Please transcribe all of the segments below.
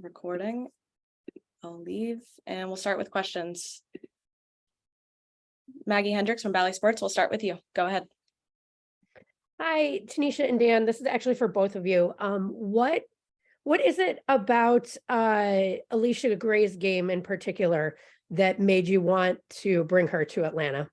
Recording. I'll leave and we'll start with questions. Maggie Hendricks from Bally Sports, we'll start with you. Go ahead. Hi, Tanisha and Dan. This is actually for both of you. What is it about Alisha Gray's game in particular that made you want to bring her to Atlanta?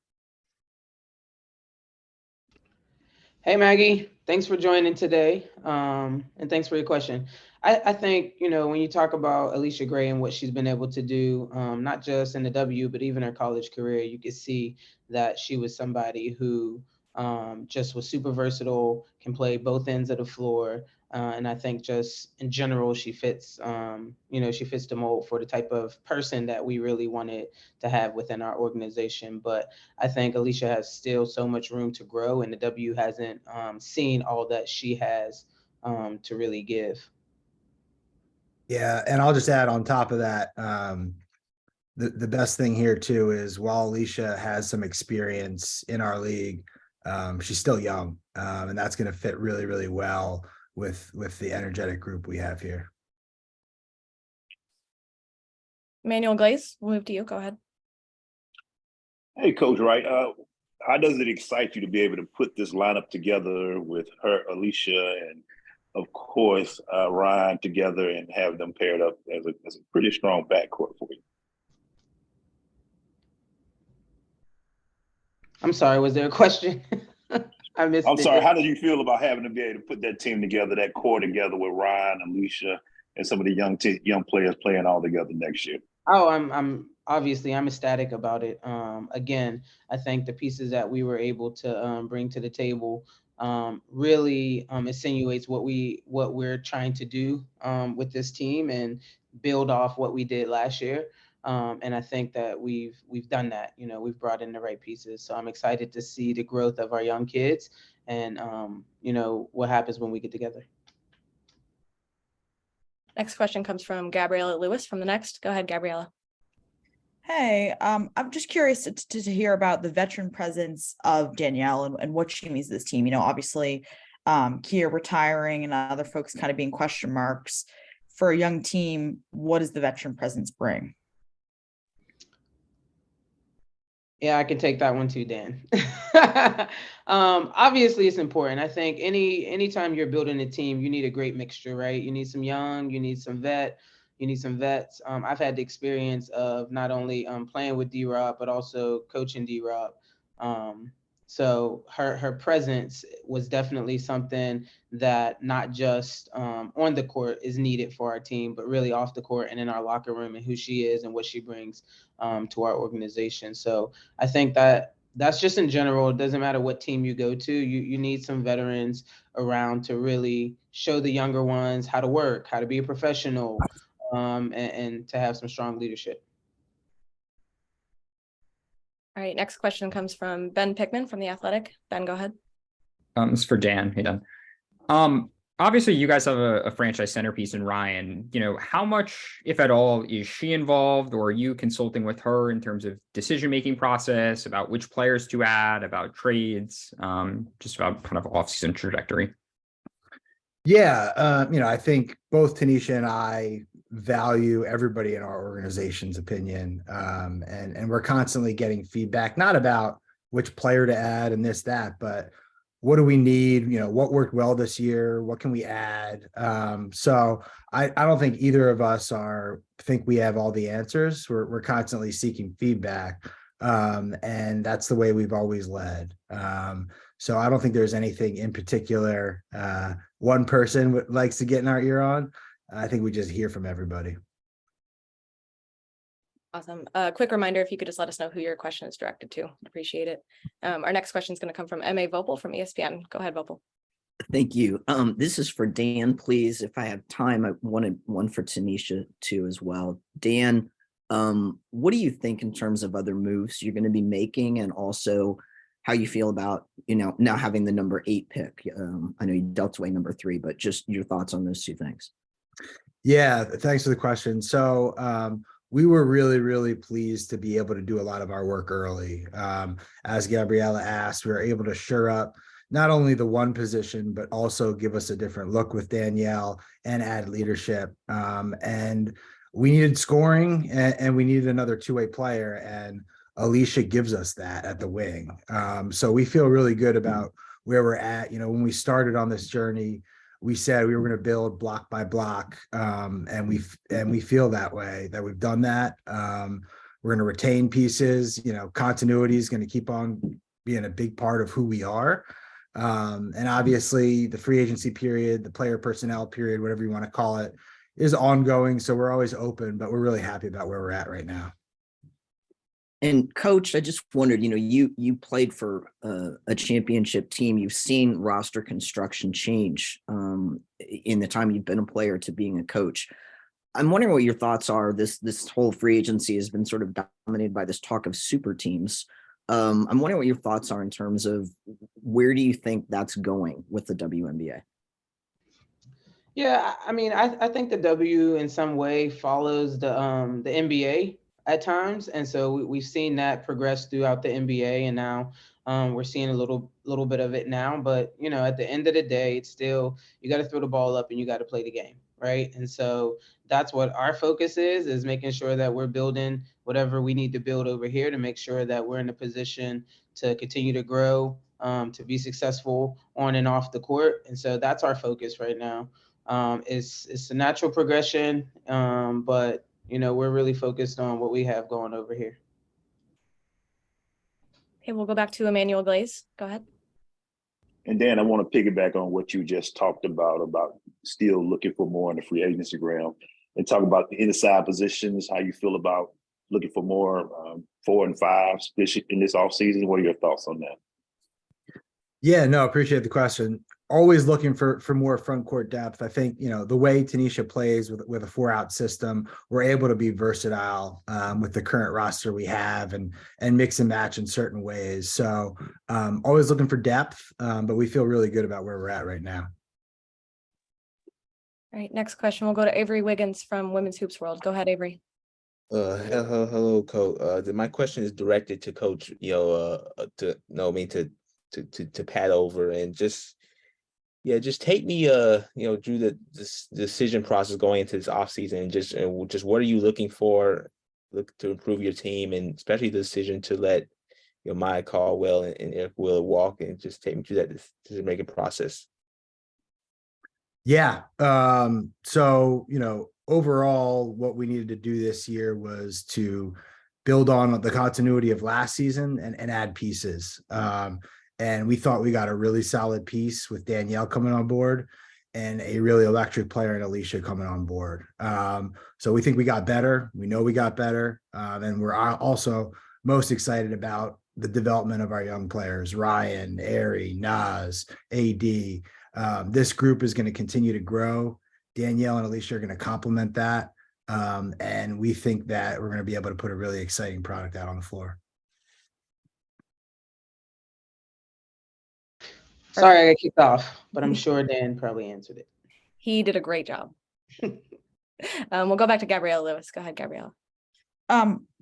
Hey, Maggie, thanks for joining today. And thanks for your question. I think, when you talk about Alisha Gray and what she's been able to do, not just in the W, but even her college career, you could see that she was somebody who just was super versatile, can play both ends of the floor. And I think just in general, she fits, she fits the mold for the type of person that we really wanted to have within our organization. But I think Alisha has still so much room to grow, and the W hasn't seen all that she has to really give. Yeah, and I'll just add on top of that, the best thing here too is while Alisha has some experience in our league, she's still young, and that's going to fit really, really well with the energetic group we have here. Manuel Glaze, we'll move to you. Go ahead. Hey, Coach Wright. How does it excite you to be able to put this lineup together with her, Alisha, and of course Ryan together and have them paired up as a pretty strong backcourt for you? I'm sorry, was there a question? I missed it. I'm sorry. How do you feel about having to be able to put that team together, that core together with Ryan, Alisha, and some of the young players playing all together next year? Oh, I'm ecstatic about it. Again, I think the pieces that we were able to bring to the table really insinuates what we're trying to do with this team and build off what we did last year. And I think that we've done that. We've brought in the right pieces. So I'm excited to see the growth of our young kids and what happens when we get together. Next question comes from Gabriella Lewis from The Next. Go ahead, Gabriella. Hey, I'm just curious to hear about the veteran presence of Danielle and what she means to this team. Obviously, Kia retiring and other folks kind of being question marks. For a young team, what does the veteran presence bring? Yeah, I can take that one too, Dan. Obviously, it's important. I think anytime you're building a team, you need a great mixture, right? You need some young, you need some vets. I've had the experience of not only playing with D-Rob, but also coaching D-Rob. So her presence was definitely something that not just on the court is needed for our team, but really off the court and in our locker room and who she is and what she brings to our organization. So I think that's just in general. It doesn't matter what team you go to. You need some veterans around to really show the younger ones how to work, how to be a professional, and to have some strong leadership. All right, next question comes from Ben Pickman from The Athletic. Ben, go ahead. This is for Dan. Hey, Dan. Obviously, you guys have a franchise centerpiece in Ryan. How much, if at all, is she involved, or are you consulting with her in terms of decision-making process, about which players to add, about trades, just about kind of off-season trajectory? Yeah, I think both Tanisha and I value everybody in our organization's opinion, and we're constantly getting feedback, not about which player to add and this, that, but what do we need? What worked well this year? What can we add? So I don't think either of us think we have all the answers. We're constantly seeking feedback, and that's the way we've always led. So I don't think there's anything in particular one person likes to get in our ear on. I think we just hear from everybody. Awesome. Quick reminder, if you could just let us know who your question is directed to. Appreciate it. Our next question is going to come from M.A. Vopel from ESPN. Go ahead, Vopel. Thank you. This is for Dan, please. If I have time, I wanted one for Tanisha too as well. Dan, what do you think in terms of other moves you're going to be making, and also how you feel about, now having the number 8 pick? I know you dealt away number 3, but just your thoughts on those two things. Yeah, thanks for the question. So we were really, really pleased to be able to do a lot of our work early. As Gabriella asked, we were able to shore up not only the one position, but also give us a different look with Danielle and add leadership. And we needed scoring and we needed another two-way player. And Alisha gives us that at the wing. So we feel really good about where we're at. You know, when we started on this journey, we said we were going to build block by block. And we feel that way, that we've done that. We're going to retain pieces. You know, continuity is going to keep on being a big part of who we are. And obviously the free agency period, the player personnel period, whatever you want to call it, is ongoing. So we're always open, but we're really happy about where we're at right now. And coach, I just wondered, you know, you played for a championship team. You've seen roster construction change in the time you've been a player to being a coach. I'm wondering what your thoughts are. This whole free agency has been sort of dominated by this talk of super teams. I'm wondering what your thoughts are in terms of where do you think that's going with the WNBA? Yeah, I mean, I think the W in some way follows the NBA at times, and so we've seen that progress throughout the NBA, and now we're seeing a little bit of it now. But you know, at the end of the day, it's still, you got to throw the ball up and you got to play the game, right? And so that's what our focus is making sure that we're building whatever we need to build over here to make sure that we're in a position to continue to grow, to be successful on and off the court. And so that's our focus right now. It's a natural progression, but you know, we're really focused on what we have going over here. Okay, we'll go back to Emmanuel Glaze. Go ahead. And Dan, I want to piggyback on what you just talked about still looking for more in the free agency ground, and talk about the inside positions, how you feel about looking for more 4 and 5s in this offseason. What are your thoughts on that? Yeah, no, appreciate the question. Always looking for more front court depth. I think, you know, the way Tanisha plays with a 4-out system, we're able to be versatile with the current roster we have and mix and match in certain ways. So always looking for depth, but we feel really good about where we're at right now. All right, next question. We'll go to Avery Wiggins from Women's Hoops World. Go ahead, Avery. Hello, Coach. My question is directed to Coach, to Padover, and just take me, through the decision process going into this offseason, and just what are you looking for, to improve your team, and especially the decision to let Maya Caldwell and Eric Wheeler walk, and just take me through that decision-making process. Yeah. So, you know, overall, what we needed to do this year was to build on the continuity of last season and add pieces. And we thought we got a really solid piece with Danielle coming on board and a really electric player in Alisha coming on board. So we think we got better. We know we got better. And we're also most excited about the development of our young players, Ryan, Ari, Naz, AD. This group is going to continue to grow. Danielle and Alisha are going to complement that. And we think that we're going to be able to put a really exciting product out on the floor. Sorry, I got kicked off, but I'm sure Dan probably answered it. He did a great job. We'll go back to Gabrielle Lewis. Go ahead, Gabrielle.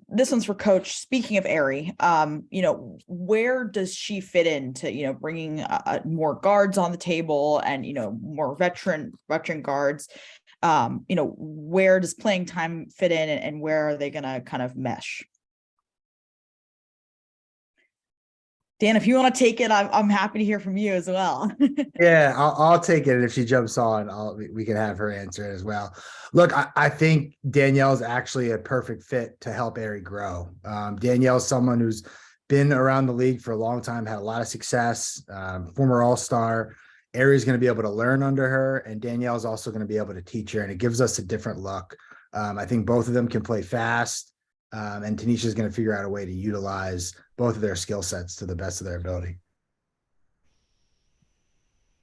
This one's for Coach. Speaking of Ari, where does she fit into, bringing more guards on the table and, more veteran guards? Where does playing time fit in, and where are they going to kind of mesh? Dan, if you want to take it, I'm happy to hear from you as well. Yeah, I'll take it. And if she jumps on, we can have her answer as well. Look, I think Danielle's actually a perfect fit to help Ari grow. Danielle's someone who's been around the league for a long time, had a lot of success, former All-Star. Ari's going to be able to learn under her, and Danielle's also going to be able to teach her, and it gives us a different look. I think both of them can play fast. And Tanisha is going to figure out a way to utilize both of their skill sets to the best of their ability.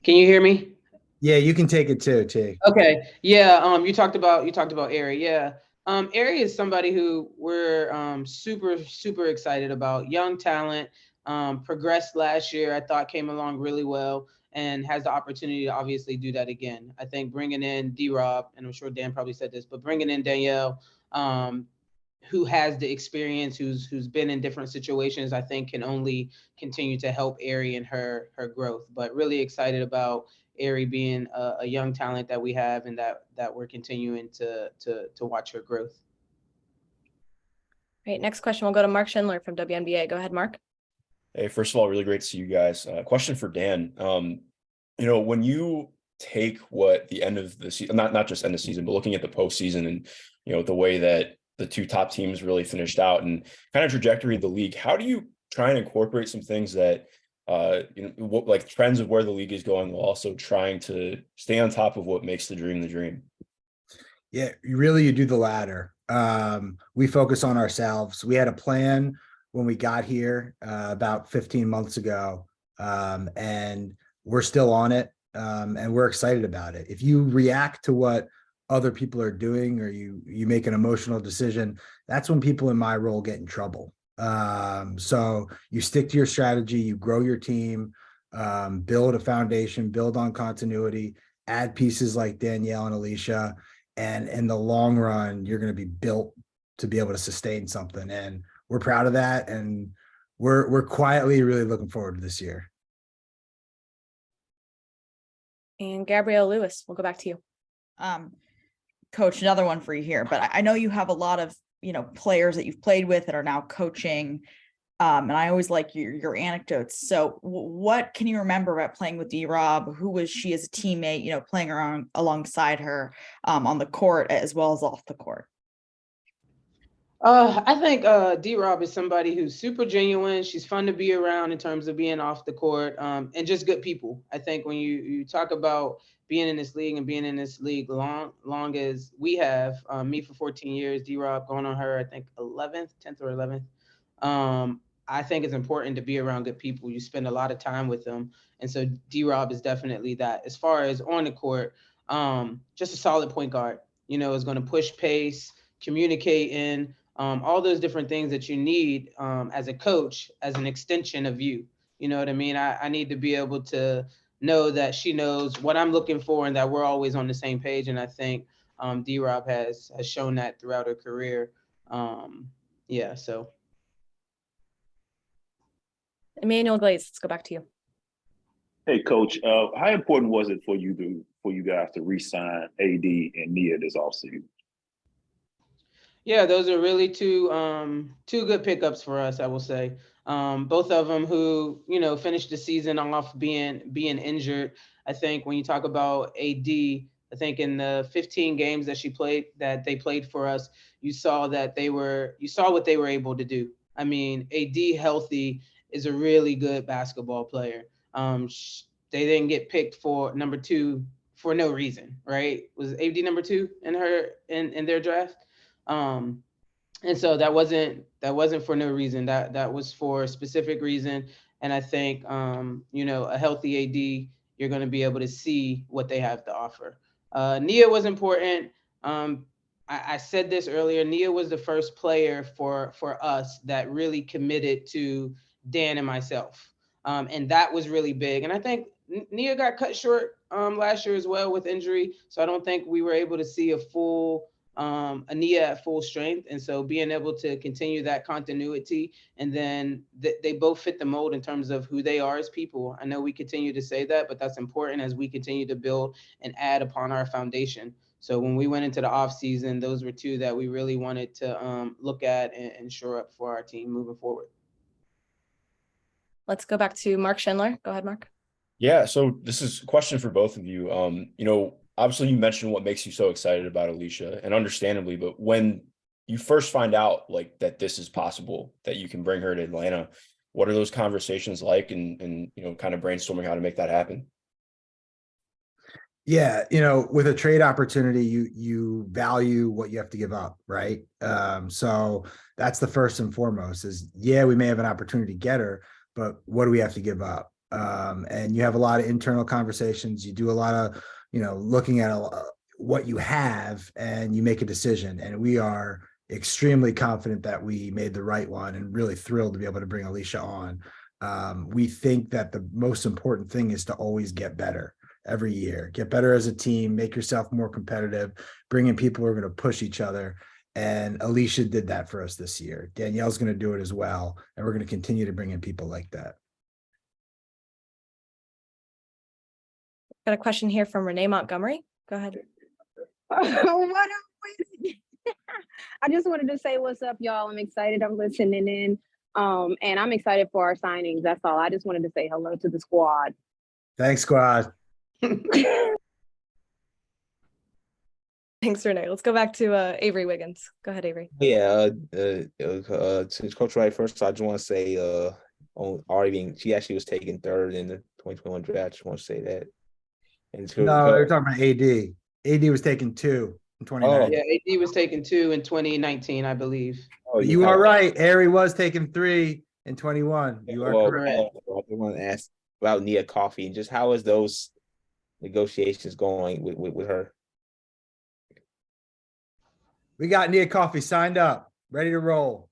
Can you hear me? Yeah, you can take it too, T. Okay. Yeah. You talked about Ari. Yeah. Ari is somebody who we're super excited about. Young talent, progressed last year. I thought came along really well and has the opportunity to obviously do that again. I think bringing in D-Rob, and I'm sure Dan probably said this, but bringing in Danielle, who has the experience, who's been in different situations, I think can only continue to help Ari in her growth. But really excited about Ari being a young talent that we have, and that we're continuing to watch her growth. Great. Next question will go to Mark Schindler from WNBA. Go ahead, Mark. Hey, first of all, really great to see you guys. Question for Dan. When you take what the end of the season, not just end of season, but looking at the postseason and, the way that the two top teams really finished out and kind of trajectory of the league, how do you try and incorporate some things that, like trends of where the league is going while also trying to stay on top of what makes the dream the dream? Yeah, you do the latter. We focus on ourselves. We had a plan when we got here about 15 months ago, and we're still on it, and we're excited about it. If you react to what other people are doing, or you make an emotional decision, that's when people in my role get in trouble. So you stick to your strategy, you grow your team, build a foundation, build on continuity, add pieces like Danielle and Alisha, and in the long run, you're going to be built to be able to sustain something. And we're proud of that, and we're quietly really looking forward to this year. And Gabrielle Lewis, we'll go back to you. Coach, another one for you here, but I know you have a lot of, players that you've played with that are now coaching. And I always like your anecdotes. So what can you remember about playing with D-Rob? Who was she as a teammate, playing around alongside her on the court as well as off the court? I think D-Rob is somebody who's super genuine. She's fun to be around in terms of being off the court, and just good people. I think when you talk about being in this league and being in this league long as we have, me for 14 years, D-Rob going on her, I think 10th or 11th. I think it's important to be around good people. You spend a lot of time with them. And so D-Rob is definitely that. As far as on the court, just a solid point guard, is going to push pace, communicate in, all those different things that you need as a coach, as an extension of you. You know what I mean? I need to be able to know that she knows what I'm looking for and that we're always on the same page. And I think D-Rob has shown that throughout her career. So. Emmanuel Glaze, let's go back to you. Hey, Coach, how important was it for you guys to re-sign AD and Nia this offseason? Yeah, those are really two good pickups for us, I will say. Both of them who, finished the season off being injured. I think when you talk about AD, I think in the 15 games that they played for us, you saw what they were able to do. I mean, AD healthy is a really good basketball player. They didn't get picked for number 2 for no reason, right? Was AD number 2 in their draft? And so that wasn't for no reason. That was for a specific reason. And I think a healthy AD, you're going to be able to see what they have to offer. Nia was important. I said this earlier. Nia was the first player for us that really committed to Dan and myself, and that was really big. And I think Nia got cut short last year as well with injury, so I don't think we were able to see a Nia at full strength. And so being able to continue that continuity, and then they both fit the mold in terms of who they are as people. I know we continue to say that, but that's important as we continue to build and add upon our foundation. So when we went into the off season, those were two that we really wanted to look at and shore up for our team moving forward. Let's go back to Mark Schindler. Go ahead, Mark. Yeah, so this is a question for both of you. Obviously you mentioned what makes you so excited about Alisha, and understandably, but when you first find out like that this is possible, that you can bring her to Atlanta, what are those conversations like, and kind of brainstorming how to make that happen? Yeah, with a trade opportunity, you value what you have to give up, right? So that's the first and foremost is, we may have an opportunity to get her, but what do we have to give up? And you have a lot of internal conversations. You do a lot of, looking at what you have, and you make a decision. And we are extremely confident that we made the right one, and really thrilled to be able to bring Alisha on. We think that the most important thing is to always get better every year, get better as a team, make yourself more competitive, bring in people who are going to push each other. And Alisha did that for us this year. Danielle's going to do it as well. And we're going to continue to bring in people like that. Got a question here from Renee Montgomery. Go ahead. What up? I just wanted to say what's up, y'all. I'm excited. I'm listening in. And I'm excited for our signings. That's all. I just wanted to say hello to the squad. Thanks, squad. Thanks, Renee. Let's go back to Avery Wiggins. Go ahead, Avery. Yeah, since Coach Wright, first, I just want to say, she actually was taken third in the 2021 draft. I just want to say that. And No, they're talking about AD. AD was taken 2 in 2019. Yeah, AD was taken 2 in 2019, I believe. But you are right. Ari was taken 3 in 21. You are correct. I want to ask about Nia Coffey and just how is those negotiations going with her? We got Nia Coffey signed up, ready to roll.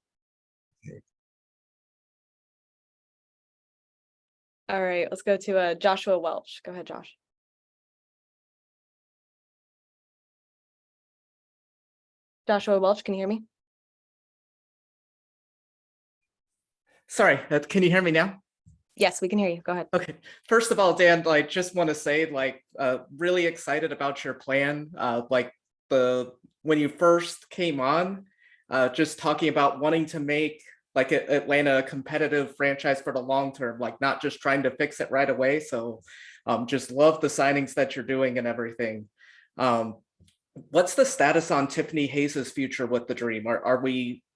All right, let's go to Joshua Welch. Go ahead, Josh. Joshua Welch, can you hear me? Sorry, can you hear me now? Yes, we can hear you. Go ahead. Okay. First of all, Dan, just want to say, really excited about your plan. When you first came on, just talking about wanting to make Atlanta a competitive franchise for the long term, not just trying to fix it right away. So just love the signings that you're doing and everything. What's the status on Tiffany Hayes's future with the Dream?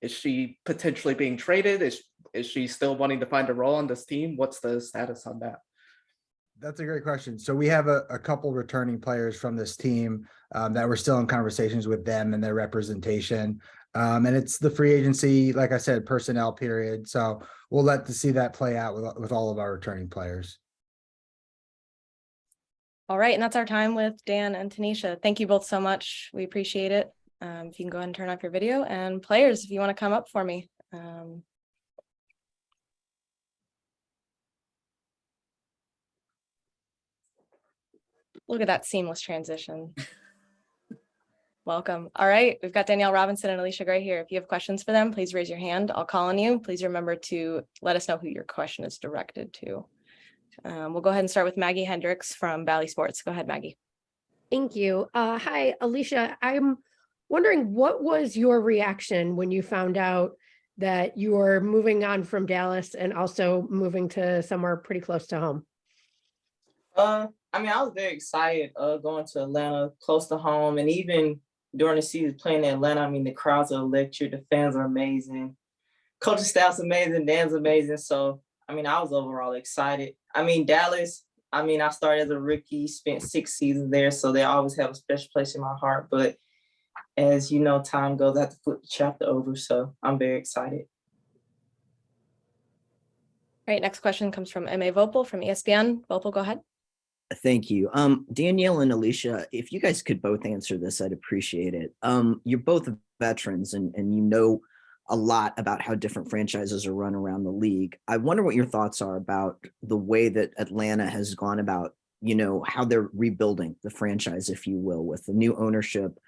Is she potentially being traded? Is she still wanting to find a role on this team? What's the status on that? That's a great question. So we have a couple returning players from this team that we're still in conversations with them and their representation. And it's the free agency, like I said, personnel period. So we'll see that play out with all of our returning players. All right, and that's our time with Dan and Tanisha. Thank you both so much. We appreciate it. If you can go ahead and turn off your video, and players, if you want to come up for me. Look at that seamless transition. Welcome. All right, we've got Danielle Robinson and Alisha Gray here. If you have questions for them, please raise your hand. I'll call on you. Please remember to let us know who your question is directed to. We'll go ahead and start with Maggie Hendricks from Valley Sports. Go ahead, Maggie. Thank you. Hi, Alisha. I'm wondering, what was your reaction when you found out that you were moving on from Dallas and also moving to somewhere pretty close to home? I was very excited going to Atlanta, close to home, and even during the season playing in Atlanta, the crowds are electric, the fans are amazing, coaching staff's amazing, Dan's amazing. So, I was overall excited. Dallas, I started as a rookie, spent 6 seasons there, so they always have a special place in my heart. But as you know, time goes, I have to flip the chapter over, so I'm very excited. All right, next question comes from M.A. Vopel from ESPN. Vopel, go ahead. Thank you. Danielle and Alisha, if you guys could both answer this, I'd appreciate it. You're both veterans and you know a lot about how different franchises are run around the league. I wonder what your thoughts are about the way that Atlanta has gone about, how they're rebuilding the franchise, if you will, with the new ownership,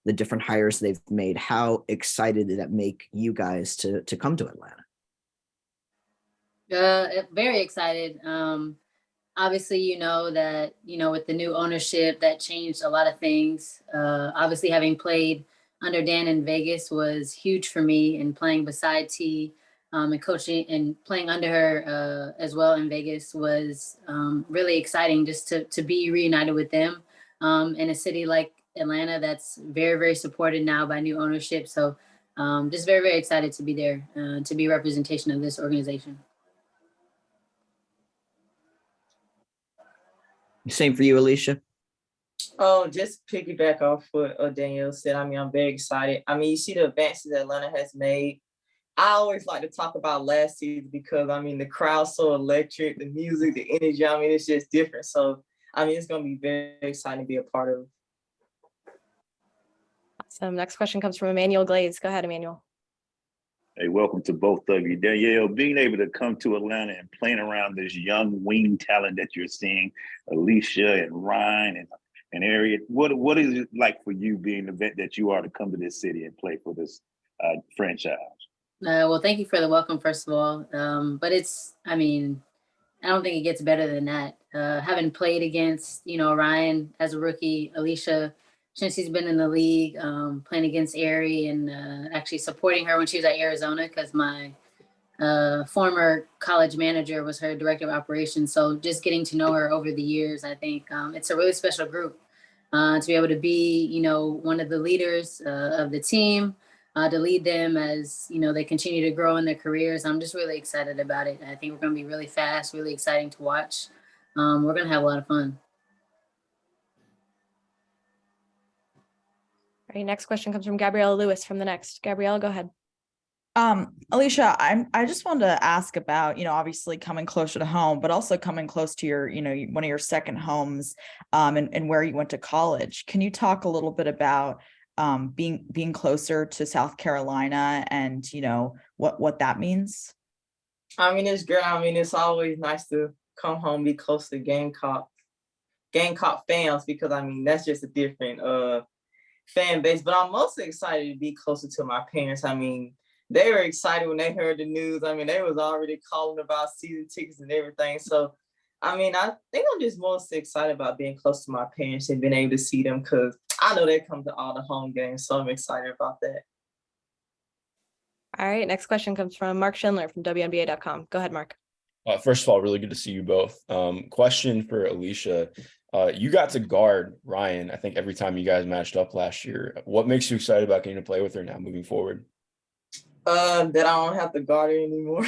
the different hires they've made. How excited did that make you guys to come to Atlanta? Very excited. Obviously, that, with the new ownership, that changed a lot of things. Obviously, having played under Dan in Vegas was huge for me, and playing beside T and coaching and playing under her as well in Vegas was really exciting, just to be reunited with them in a city like Atlanta that's very, very supported now by new ownership. So just very, very excited to be there, to be representation of this organization. Same for you, Alisha? Oh, just piggyback off what Danielle said. I'm very excited. You see the advances Atlanta has made. I always like to talk about last season because, the crowd's so electric, the music, the energy, it's just different. So, it's going to be very exciting to be a part of. Awesome. Next question comes from Emmanuel Glaze. Go ahead, Emmanuel. Hey, welcome to both of you. Danielle, being able to come to Atlanta and playing around this young wing talent that you're seeing, Alisha and Ryan, and and area. What is it like for you being the vet that you are to come to this city and play for this franchise? Well, thank you for the welcome, first of all. But I mean, I don't think it gets better than that. Having played against, Ryan as a rookie, Alisha, since he's been in the league, playing against Ari and actually supporting her when she was at Arizona, because my former college manager was her director of operations. So just getting to know her over the years, I think it's a really special group to be able to be, one of the leaders of the team, to lead them as, they continue to grow in their careers. I'm just really excited about it. I think we're going to be really fast, really exciting to watch. We're going to have a lot of fun. All right, next question comes from Gabriella Lewis from The Next. Gabriella, go ahead. Alisha, I just wanted to ask about, obviously coming closer to home, but also coming close to your, one of your second homes, and where you went to college. Can you talk a little bit about being closer to South Carolina and, what that means? I mean, it's great. I mean, it's always nice to come home, be close to Gamecock fans, because I mean, that's just a different fan base. But I'm mostly excited to be closer to my parents. I mean, they were excited when they heard the news. I mean, they was already calling about season tickets and everything. So, I mean, I think I'm just mostly excited about being close to my parents and being able to see them, because I know they come to all the home games. So I'm excited about that. All right, next question comes from Mark Schindler from WNBA.com. Go ahead, Mark. First of all, really good to see you both. Question for Alisha. You got to guard Ryan, I think, every time you guys matched up last year. What makes you excited about getting to play with her now moving forward? That I don't have to guard her anymore.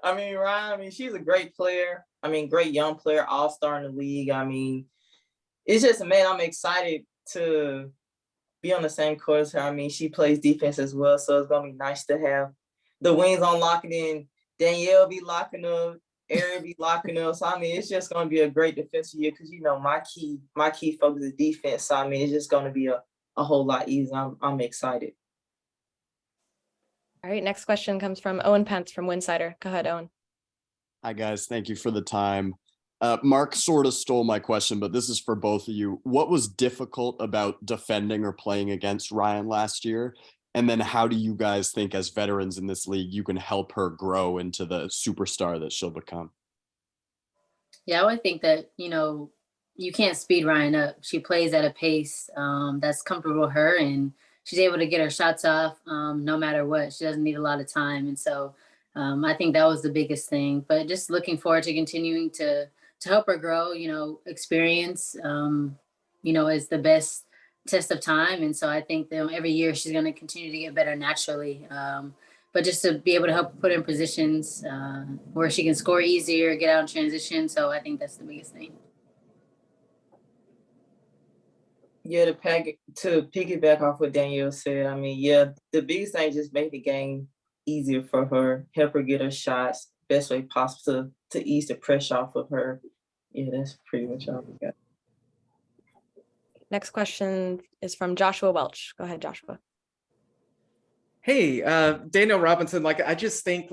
I mean, Ryan, she's a great player. I mean, great young player, all-star in the league. I mean, it's just, man, I'm excited to be on the same court as her. I mean, she plays defense as well, so it's going to be nice to have the wings on locking in. Danielle be locking up, Ari be locking up. So, I mean, it's just going to be a great defensive year because, my key focus is defense. So, I mean, it's just going to be a whole lot easier. I'm excited. All right, next question comes from Owen Pence from Winsider. Go ahead, Owen. Hi, guys. Thank you for the time. Mark sort of stole my question, but this is for both of you. What was difficult about defending or playing against Ryan last year? And then how do you guys think, as veterans in this league, you can help her grow into the superstar that she'll become? Yeah, I would think that, you can't speed Ryan up. She plays at a pace that's comfortable with her, and she's able to get her shots off no matter what. She doesn't need a lot of time. And so I think that was the biggest thing. But just looking forward to continuing to help her grow. Experience, is the best test of time. And so I think that every year she's going to continue to get better naturally. But just to be able to help put her in positions where she can score easier, get out in transition. So I think that's the biggest thing. Yeah, to piggyback off what Danielle said, I mean, yeah, the biggest thing is just make the game easier for her, help her get her shots best way possible to ease the pressure off of her. Yeah, that's pretty much all we got. Next question is from Joshua Welch. Go ahead, Joshua. Hey, Danielle Robinson, I just think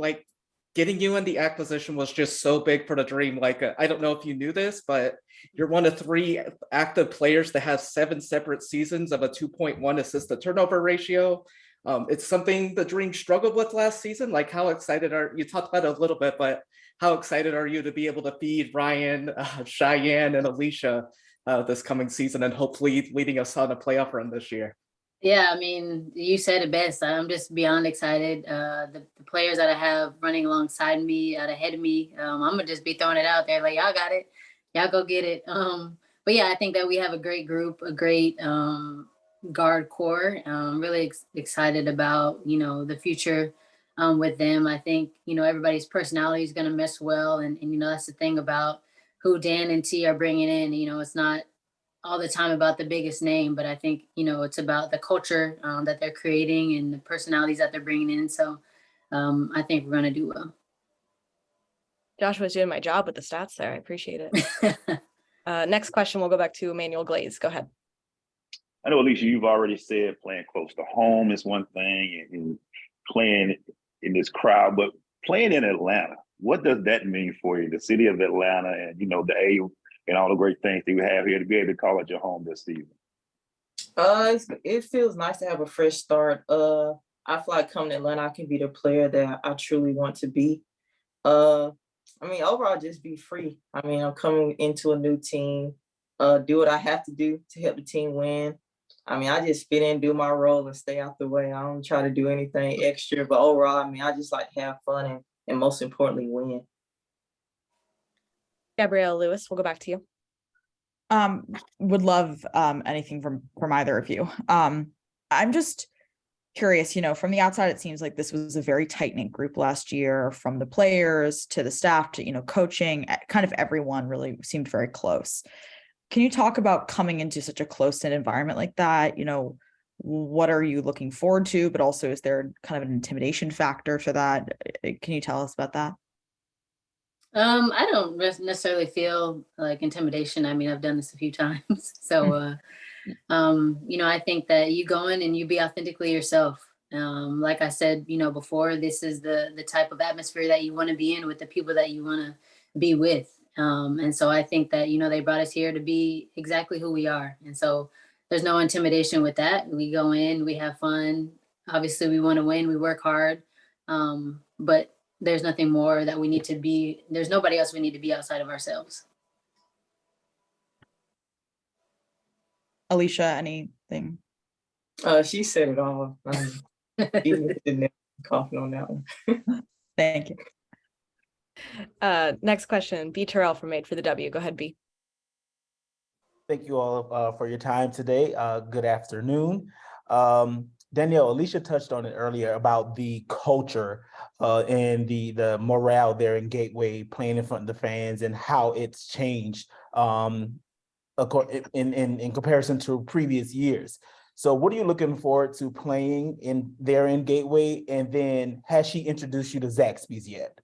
getting you in the acquisition was just so big for the Dream. I don't know if you knew this, but you're one of 3 active players that have 7 separate seasons of a 2.1 assist to turnover ratio. It's something the Dream struggled with last season. How excited you talked about it a little bit, but how excited are you to be able to feed Ryan, Cheyenne, and Alisha this coming season, and hopefully leading us on a playoff run this year? Yeah, I mean, you said it best. I'm just beyond excited. The players that I have running alongside me, out ahead of me, I'm going to just be throwing it out there y'all got it. Y'all go get it. But yeah, I think that we have a great group, a great guard core. Really excited about, the future with them. I think, everybody's personality is going to mesh well. And, that's the thing about who Dan and T are bringing in. It's not all the time about the biggest name, but I think, it's about the culture that they're creating and the personalities that they're bringing in. So I think we're going to do well. Joshua's doing my job with the stats there. I appreciate it. Next question, we'll go back to Emmanuel Glaze. Go ahead. I know, Alisha, you've already said playing close to home is one thing and playing in this crowd, but playing in Atlanta, what does that mean for you? The city of Atlanta and, the and all the great things that you have here to be able to call it your home this season? It feels nice to have a fresh start. I feel like coming to Atlanta, I can be the player that I truly want to be. I mean, overall, just be free. I mean, I'm coming into a new team, do what I have to do to help the team win. I mean, I just fit in, do my role, and stay out the way. I don't try to do anything extra, but overall, I mean, I just like to have fun and most importantly, win. Gabrielle Lewis, we'll go back to you. Would love anything from either of you. I'm just curious, from the outside, it seems like this was a very tight-knit group last year, from the players to the staff to, coaching, kind of everyone really seemed very close. Can you talk about coming into such a close-knit environment like that? What are you looking forward to, but also is there kind of an intimidation factor to that? Can you tell us about that? I don't necessarily feel like intimidation. I mean, I've done this a few times. So, I think that you go in and you be authentically yourself. Like I said, before, this is the type of atmosphere that you want to be in with the people that you want to be with. And so I think that, they brought us here to be exactly who we are. And so there's no intimidation with that. We go in, we have fun. Obviously, we want to win, we work hard. But there's nothing more that we need to be. There's nobody else we need to be outside of ourselves. Alisha, anything? She said it all. Even didn't coughing on that one. Thank you. Next question, B. Terrell from Made for the W. Go ahead, B. Thank you all for your time today. Good afternoon. Danielle, Alisha touched on it earlier about the culture and the morale there in Gateway, playing in front of the fans, and how it's changed in comparison to previous years. So what are you looking forward to playing in Gateway? And then has she introduced you to Zaxby's yet?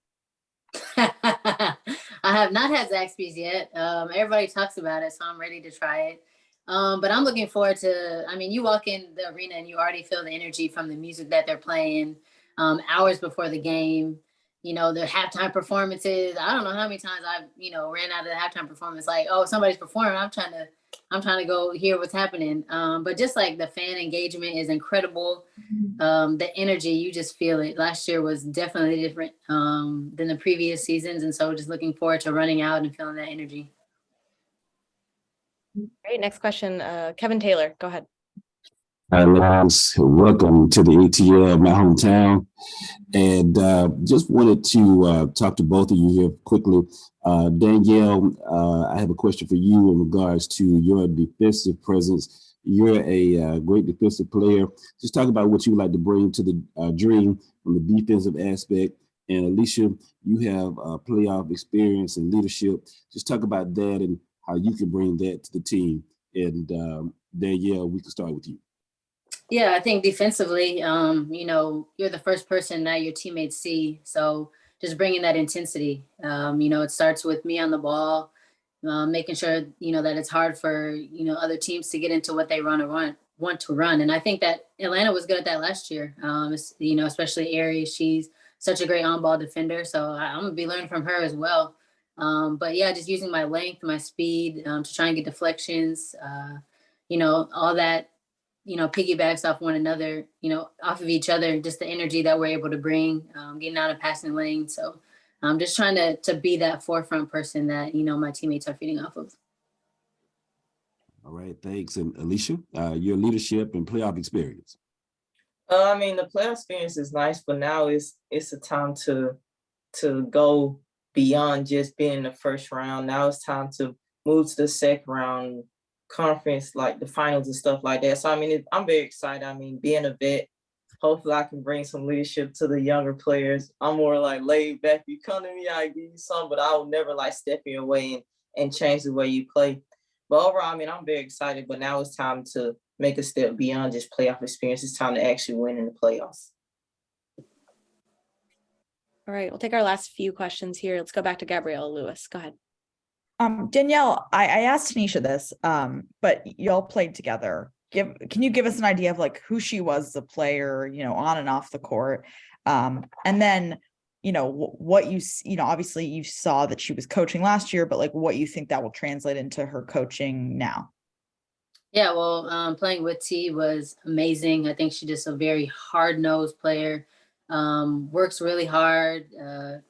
I have not had Zaxby's yet. Everybody talks about it, so I'm ready to try it. But I'm looking forward to, you walk in the arena and you already feel the energy from the music that they're playing hours before the game, their halftime performances. I don't know how many times I've, ran out of the halftime performance, like, oh, somebody's performing. I'm trying to go hear what's happening. But just like the fan engagement is incredible. The energy, you just feel it. Last year was definitely different than the previous seasons. And so just looking forward to running out and feeling that energy. Great. Next question, Kevin Taylor, go ahead. Hi, Lance. Welcome to the ATL, my hometown. And just wanted to talk to both of you here quickly. Danielle, I have a question for you in regards to your defensive presence. You're a great defensive player. Just talk about what you would like to bring to the Dream from the defensive aspect. And Alisha, you have playoff experience and leadership. Just talk about that and how you can bring that to the team. And Danielle, we can start with you. Yeah, I think defensively, you're the first person that your teammates see. So just bringing that intensity, it starts with me on the ball, making sure, that it's hard for, other teams to get into what they want to run. And I think that Atlanta was good at that last year, especially Aries. She's such a great on-ball defender. So I'm going to be learning from her as well. But yeah, just using my length, my speed to try and get deflections, all that, piggybacks off one another, off of each other, just the energy that we're able to bring, getting out of passing lane. So I'm just trying to be that forefront person that, my teammates are feeding off of. All right, thanks. And Alisha, your leadership and playoff experience. The playoff experience is nice, but now it's a time to go beyond just being in the first round. Now it's time to move to the second round, conference, like the finals and stuff like that. So I'm very excited. Being a vet, hopefully I can bring some leadership to the younger players. I'm more like laid back. You come to me, I give you some, but I will never like step in your way and change the way you play. But overall, I'm very excited, but now it's time to make a step beyond just playoff experience. It's time to actually win in the playoffs. All right, we'll take our last few questions here. Let's go back to Gabrielle Lewis. Go ahead. Danielle, I asked Tanisha this, but y'all played together. Can you give us an idea of like who she was as a player, on and off the court? And then what obviously you saw that she was coaching last year, but like what you think that will translate into her coaching now. Yeah, well, playing with T was amazing. I think she's just a very hard-nosed player, works really hard,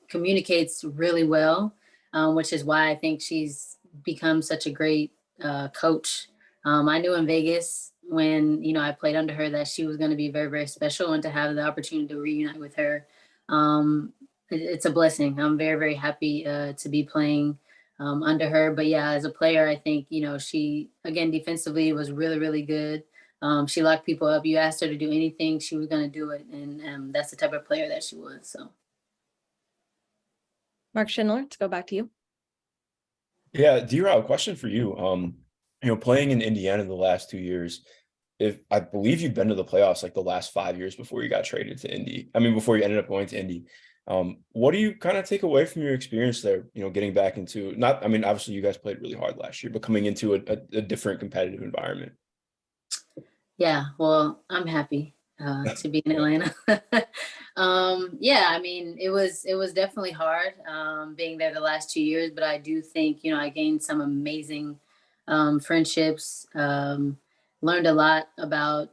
communicates really well, which is why I think she's become such a great coach. I knew in Vegas when, I played under her that she was going to be very, very special, and to have the opportunity to reunite with her, it's a blessing. I'm very, very happy to be playing under her. But yeah, as a player, I think, she, again, defensively was really, really good. She locked people up. You asked her to do anything, she was going to do it. And that's the type of player that she was. So. Mark Schindler, let's go back to you. Yeah, D-Rob, a question for you. Playing in Indiana the last 2 years, if I believe you've been to the playoffs like the last 5 years before you got traded to Indy. I mean, before you ended up going to Indy. What do you kind of take away from your experience there, getting back into obviously you guys played really hard last year, but coming into a different competitive environment? Yeah, well, I'm happy to be in Atlanta. Yeah, I mean, it was definitely hard being there the last 2 years, but I do think, I gained some amazing friendships, learned a lot about,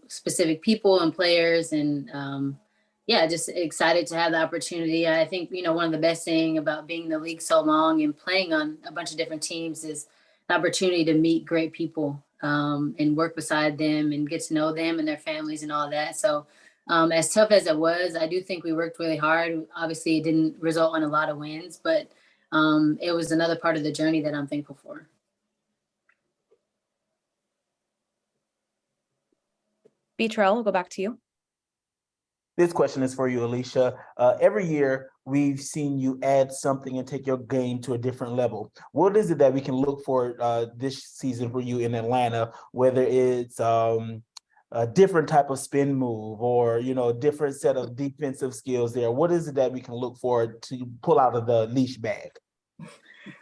specific people and players, and yeah, just excited to have the opportunity. I think, one of the best thing about being in the league so long and playing on a bunch of different teams is the opportunity to meet great people and work beside them and get to know them and their families and all that. So as tough as it was, I do think we worked really hard. Obviously, it didn't result in a lot of wins, but it was another part of the journey that I'm thankful for. Beatrell, we'll go back to you. This question is for you, Alisha. Every year, we've seen you add something and take your game to a different level. What is it that we can look for this season for you in Atlanta, whether it's a different type of spin move or, different set of defensive skills there? What is it that we can look for to pull out of the leash bag?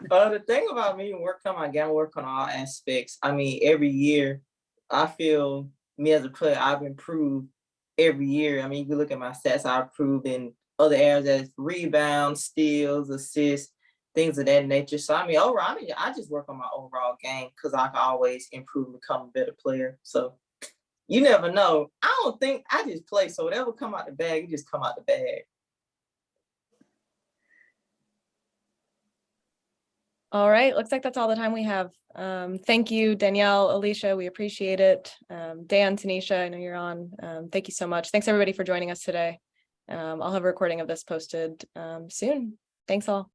The thing about me working on my game, work on all aspects. I mean, every year, I feel me as a player, I've improved every year. I mean, you look at my stats, I've improved in other areas as rebounds, steals, assists, things of that nature. So I mean, overall, I just work on my overall game because I can always improve and become a better player. So you never know. I don't think I just play. So whatever come out the bag, it just come out the bag. All right, looks like that's all the time we have. Thank you, Danielle, Alisha, we appreciate it. Dan, Tanisha, I know you're on. Thank you so much. Thanks everybody for joining us today. I'll have a recording of this posted soon. Thanks all.